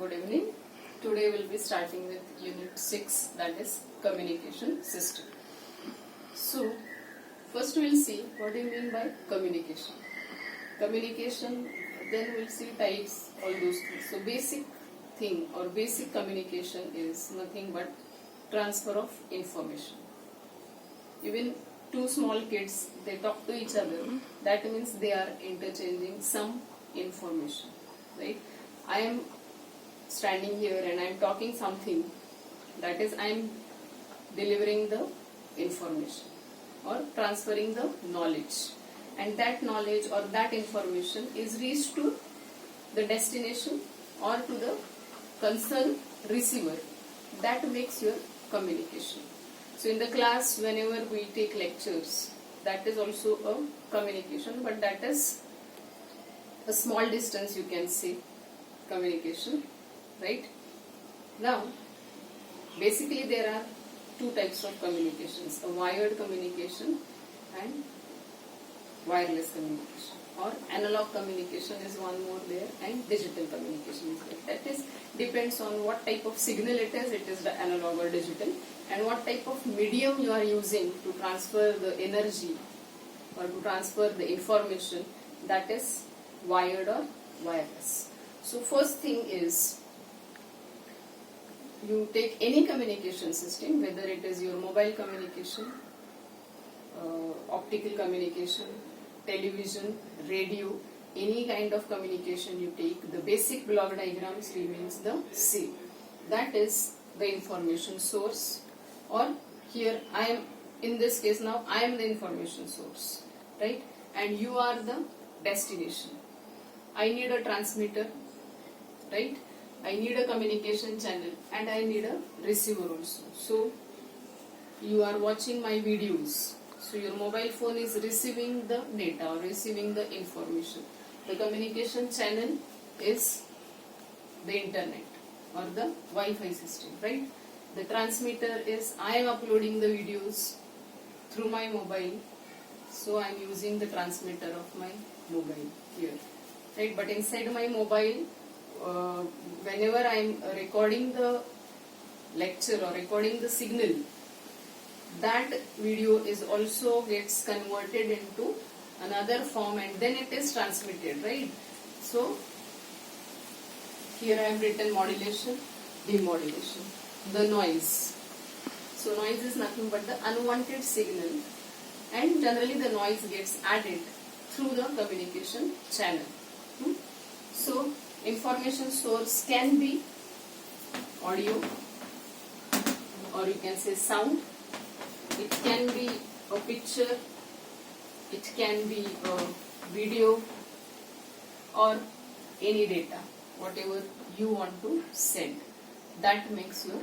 Good evening. Today we'll be starting with Unit 6, that is Communication System. So, first we'll see what do you mean by communication. Communication, then we'll see types, all those things. So, basic thing or basic communication is nothing but transfer of information. Even two small kids, they talk to each other. That means they are interchanging some information, right? I am standing here and I am talking something, that is I am delivering the information or transferring the knowledge, and that knowledge or that information is reached to the destination or to the concerned receiver. That makes your communication. So in the class, whenever we take lectures, that is also a communication, but that is a small distance, you can say, communication, right? Now, basically there are two types of communications, a wired communication and wireless communication, or analog communication is one more there, and digital communication is there. That is, depends on what type of signal it is the analog or digital, and what type of medium you are using to transfer the energy or to transfer the information, that is wired or wireless. So first thing is, you take any communication system, whether it is your mobile communication, optical communication, television, radio, any kind of communication you take, the basic block diagrams remains the same. That is the information source, or here I am, in this case now I am the information source, right? And you are the destination. I need a transmitter, right? I need a communication channel and I need a receiver also. So you are watching my videos. So your mobile phone is receiving the data or receiving the information. The communication channel is the internet or the Wi-Fi system, right? The transmitter is I am uploading the videos through my mobile. So I am using the transmitter of my mobile here, right? But inside my mobile, whenever I am recording the lecture or recording the signal, that video is also gets converted into another form and then it is transmitted, right? So here I have written modulation, demodulation, the noise. So noise is nothing but the unwanted signal, and generally the noise gets added through the communication channel. So information source can be audio, or you can say sound. It can be a picture, it can be a video, or any data, whatever you want to send. That makes your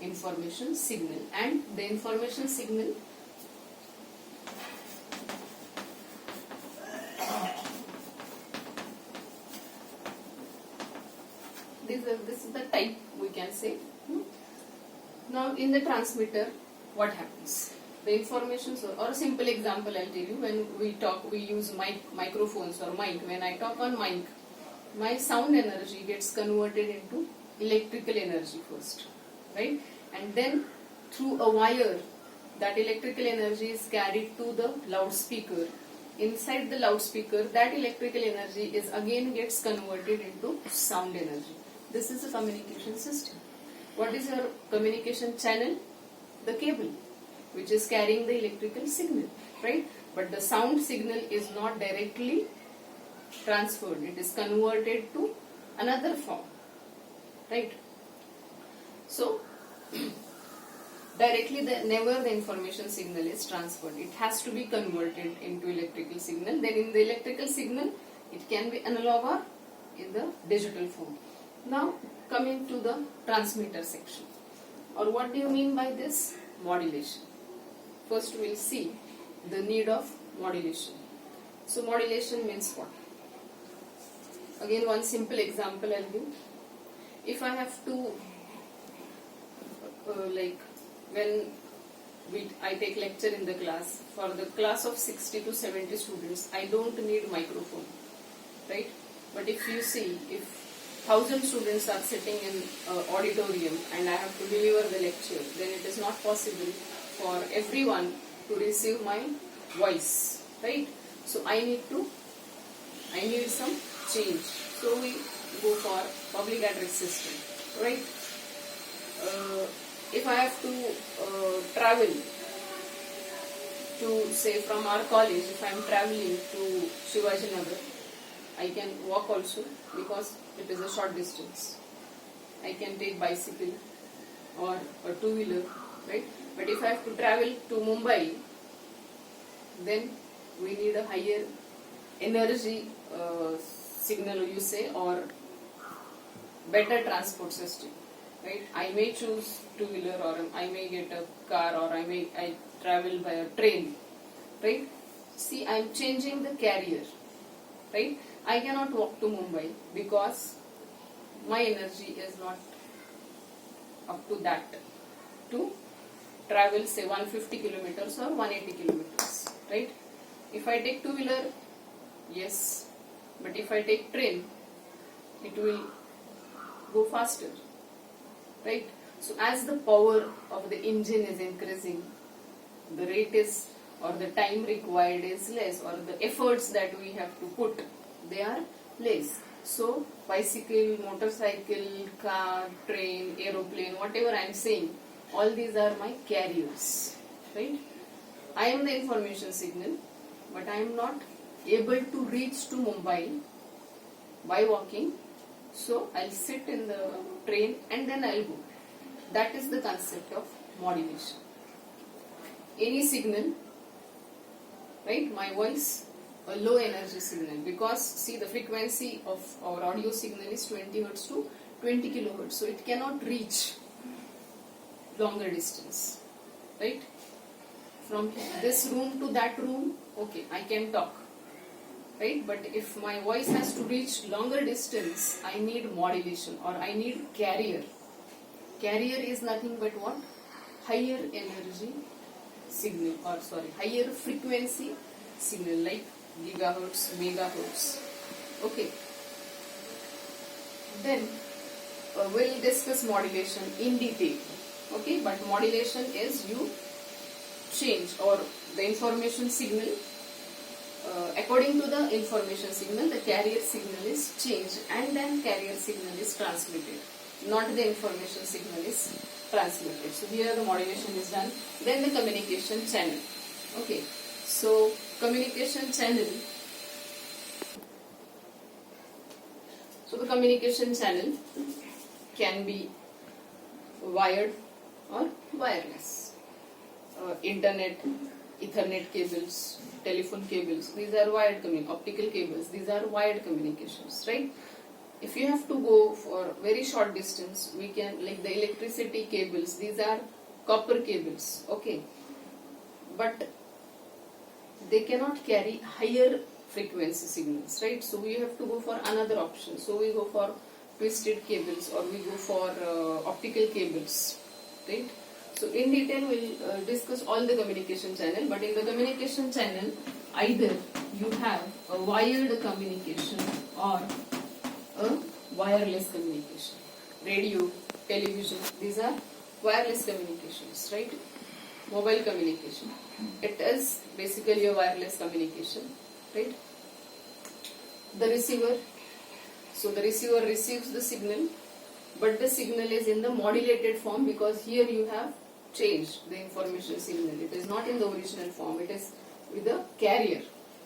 information signal, and the information signal this is the type, we can say. Now in the transmitter, what happens? The information source, or a simple example I'll tell you. When we talk, we use microphones or mic. When I talk on mic, my sound energy gets converted into electrical energy first, right? And then through a wire, that electrical energy is carried to the loudspeaker. Inside the loudspeaker, that electrical energy is again gets converted into sound energy. This is a communication system. What is your communication channel? The cable, which is carrying the electrical signal, right? But the sound signal is not directly transferred. It is converted to another form, right? So directly never the information signal is transferred. It has to be converted into electrical signal. Then in the electrical signal, it can be analog or in the digital form. Now coming to the transmitter section, or what do you mean by this? Modulation. First we will see the need of modulation. So modulation means what? Again, one simple example I'll give. If I have to like when I take lecture in the class, for the class of 60 to 70 students, I don't need microphone, right? But if you see, if 1,000 students are sitting in auditorium and I have to deliver the lecture, then it is not possible for everyone to receive my voice, right? So I need some change. So we go for public address system, right? If I have to travel to, say, from our college, if I am traveling to Shivaji Nagar, I can walk also because it is a short distance. I can take bicycle or a two-wheeler, right? But if I have to travel to Mumbai, then we need a higher energy signal, you say, or better transport system, right? I may choose two-wheeler, or I may get a car, or I travel by a train, right? See, I am changing the carrier, right? I cannot walk to Mumbai because my energy is not up to that to travel, say, 150 kilometers or 180 kilometers, right? If I take two-wheeler, yes, but if I take train, it will go faster, right? So as the power of the engine is increasing, the rate is, or the time required is less, or the efforts that we have to put, they are less. So bicycle, motorcycle, car, train, aeroplane, whatever I am saying, all these are my carriers, right? I am the information signal, but I am not able to reach to Mumbai by walking. So I'll sit in the train and then I'll go. That is the concept of modulation. Any signal, right? My voice, a low energy signal, because see, the frequency of our audio signal is 20 Hz to 20 kilohertz, so it cannot reach longer distance, right? From this room to that room, okay, I can talk, right? But if my voice has to reach longer distance, I need modulation, or I need carrier. Carrier is nothing but what? Higher energy signal, or higher frequency signal, like gigahertz, megahertz. Okay. Then we'll discuss modulation in detail. Okay, but modulation is you change, or the information signal, according to the information signal, the carrier signal is changed and then carrier signal is transmitted, not the information signal is transmitted. So here the modulation is done. Then the communication channel. Okay, so communication channel. So the communication channel can be wired or wireless. Internet, Ethernet cables, telephone cables, these are wired optical cables, these are wired communications, right? If you have to go for very short distance, we can, like the electricity cables, these are copper cables, okay? But they cannot carry higher frequency signals, right? So we have to go for another option. So we go for twisted cables, or we go for optical cables, right? So in detail we'll discuss all the communication channel, but in the communication channel, either you have a wired communication or a wireless communication. Radio, television, these are wireless communications, right? Mobile communication, it is basically a wireless communication, right? The receiver, so the receiver receives the signal, but the signal is in the modulated form, because here you have changed the information signal. It is not in the original form, it is with the carrier.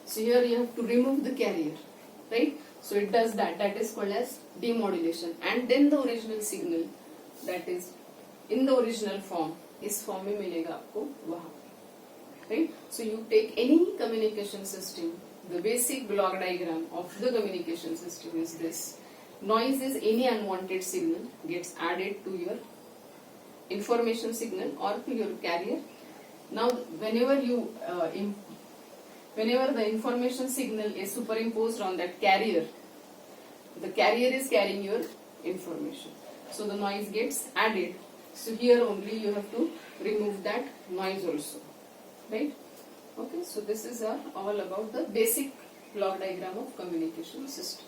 So here you have to remove the carrier, right? So it does that. That is called as demodulation. And then the original signal, that is in the original form, इस form में मिलेगा आपको वहाँ, right? So you take any communication system, the basic block diagram of the communication system is this. Noise is any unwanted signal gets added to your information signal or to your carrier. Now whenever the information signal is superimposed on that carrier, the carrier is carrying your information, so the noise gets added. So here only you have to remove that noise also, right? Okay, so this is all about the basic block diagram of communication system.